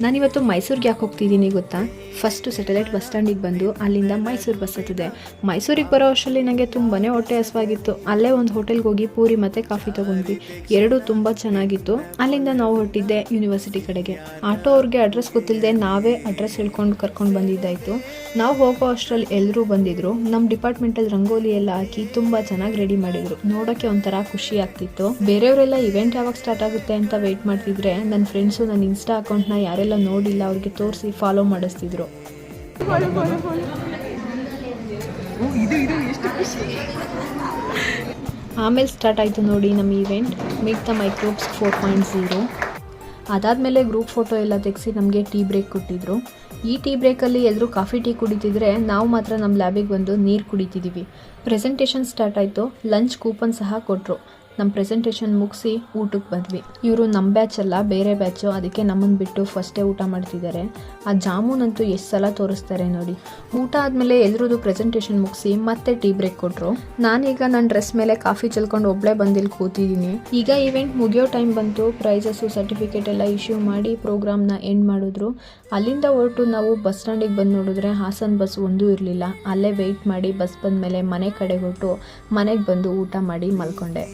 ನಾನಿವತ್ತು ಮೈಸೂರಿಗೆ ಯಾಕೆ ಹೋಗ್ತಿದ್ದೀನಿ ಗೊತ್ತಾ? ಫಸ್ಟು ಸ್ಯಾಟಲೈಟ್ ಬಸ್ ಸ್ಟ್ಯಾಂಡಿಗೆ ಬಂದು ಅಲ್ಲಿಂದ ಮೈಸೂರು ಬಸ್ ಹತ್ತಿದೆ. ಮೈಸೂರಿಗೆ ಬರೋ ಅಷ್ಟರಲ್ಲಿ ನನಗೆ ತುಂಬಾ ಹೊಟ್ಟೆ ಹಸಿವಾಗಿತ್ತು. ಅಲ್ಲೇ ಒಂದು ಹೋಟೆಲ್ಗೆ ಹೋಗಿ ಪೂರಿ ಮತ್ತು ಕಾಫಿ ತೊಗೊಂಡ್ವಿ. ಎರಡೂ ತುಂಬ ಚೆನ್ನಾಗಿತ್ತು. ಅಲ್ಲಿಂದ ನಾವು ಹೊರಟಿದ್ದೆ ಯೂನಿವರ್ಸಿಟಿ ಕಡೆಗೆ. ಆಟೋ ಅವ್ರಿಗೆ ಅಡ್ರೆಸ್ ಗೊತ್ತಿಲ್ಲದೆ ನಾವೇ ಅಡ್ರೆಸ್ ಹೇಳ್ಕೊಂಡು ಕರ್ಕೊಂಡು ಬಂದಿದ್ದಾಯಿತು. ನಾವು ಹೋಗೋ ಅಷ್ಟರಲ್ಲಿ ಎಲ್ಲರೂ ಬಂದಿದ್ದರು. ನಮ್ಮ ಡಿಪಾರ್ಟ್ಮೆಂಟಲ್ಲಿ ರಂಗೋಲಿ ಎಲ್ಲ ಹಾಕಿ ತುಂಬ ಚೆನ್ನಾಗಿ ರೆಡಿ ಮಾಡಿದರು. ನೋಡೋಕ್ಕೆ ಒಂಥರ ಖುಷಿ ಆಗ್ತಿತ್ತು. ಬೇರೆಯವರೆಲ್ಲ ಇವೆಂಟ್ ಯಾವಾಗ ಸ್ಟಾರ್ಟ್ ಆಗುತ್ತೆ ಅಂತ ವೆಯ್ಟ್ ಮಾಡ್ತಿದ್ರೆ ನನ್ನ ಫ್ರೆಂಡ್ಸು ನನ್ನ ಇನ್ಸ್ಟಾ ಅಕೌಂಟ್ನ ಯಾರೆಲ್ಲ ನೋಡಿಲ್ಲ ಅವ್ರಿಗೆ ತೋರಿಸಿ ಫಾಲೋ ಮಾಡಿಸ್ತಿದ್ರು. ಆಮೇಲೆ ಸ್ಟಾರ್ಟ್ ಆಯಿತು ನೋಡಿ ನಮ್ಮ ಈವೆಂಟ್, ಮೀಟ್ ದ ಮೈಕ್ರೋಬ್ಸ್ 4.0. ಅದಾದಮೇಲೆ ಗ್ರೂಪ್ ಫೋಟೋ ಎಲ್ಲ ತೆಗೆಸಿ ನಮಗೆ ಟೀ ಬ್ರೇಕ್ ಕೊಟ್ಟಿದ್ರು. ಈ ಟೀ ಬ್ರೇಕಲ್ಲಿ ಎಲ್ಲರೂ ಕಾಫಿ ಟೀ ಕುಡಿತಿದ್ರೆ ನಾವು ಮಾತ್ರ ನಮ್ಮ ಲ್ಯಾಬಿಗೆ ಬಂದು ನೀರು ಕುಡಿತಿದ್ದೀವಿ. ಪ್ರೆಸೆಂಟೇಷನ್ ಸ್ಟಾರ್ಟ್ ಆಯಿತು. ಲಂಚ್ ಕೂಪನ್ ಸಹ ಕೊಟ್ಟರು. ನಮ್ಮ ಪ್ರೆಸೆಂಟೇಷನ್ ಮುಗಿಸಿ ಊಟಕ್ಕೆ ಬಂದ್ವಿ. ಇವರು ನಮ್ಮ ಬ್ಯಾಚ್ ಅಲ್ಲ, ಬೇರೆ ಬ್ಯಾಚು, ಅದಕ್ಕೆ ನಮ್ಮನ್ನು ಬಿಟ್ಟು ಫಸ್ಟೇ ಊಟ ಮಾಡ್ತಿದ್ದಾರೆ. ಆ ಜಾಮೂನಂತೂ ಎಷ್ಟು ಸಲ ತೋರಿಸ್ತಾರೆ ನೋಡಿ. ಊಟ ಆದಮೇಲೆ ಎಲ್ಲರದ್ದು ಪ್ರೆಸೆಂಟೇಷನ್ ಮುಗಿಸಿ ಮತ್ತೆ ಟೀ ಬ್ರೇಕ್ ಕೊಟ್ಟರು. ನಾನೀಗ ನನ್ನ ಡ್ರೆಸ್ ಮೇಲೆ ಕಾಫಿ ಚೆಲ್ಕೊಂಡು ಒಬ್ಬಳೇ ಬಂದಿಲ್ಲಿ ಕೂತಿದ್ದೀನಿ. ಈಗ ಈವೆಂಟ್ ಮುಗಿಯೋ ಟೈಮ್ ಬಂತು. ಪ್ರೈಸಸ್ಸು ಸರ್ಟಿಫಿಕೇಟ್ ಎಲ್ಲ ಇಶ್ಯೂ ಮಾಡಿ ಪ್ರೋಗ್ರಾಮ್ನ ಎಂಡ್ ಮಾಡಿದ್ರು. ಅಲ್ಲಿಂದ ಹೊರಟು ನಾವು ಬಸ್ ಸ್ಟ್ಯಾಂಡಿಗೆ ಬಂದು ನೋಡಿದ್ರೆ ಹಾಸನ್ ಬಸ್ ಒಂದೂ ಇರಲಿಲ್ಲ. ಅಲ್ಲೇ ವೆಯ್ಟ್ ಮಾಡಿ ಬಸ್ ಬಂದಮೇಲೆ ಮನೆ ಕಡೆ ಹೊರಟು ಮನೆಗೆ ಬಂದು ಊಟ ಮಾಡಿ ಮಲ್ಕೊಂಡೆ.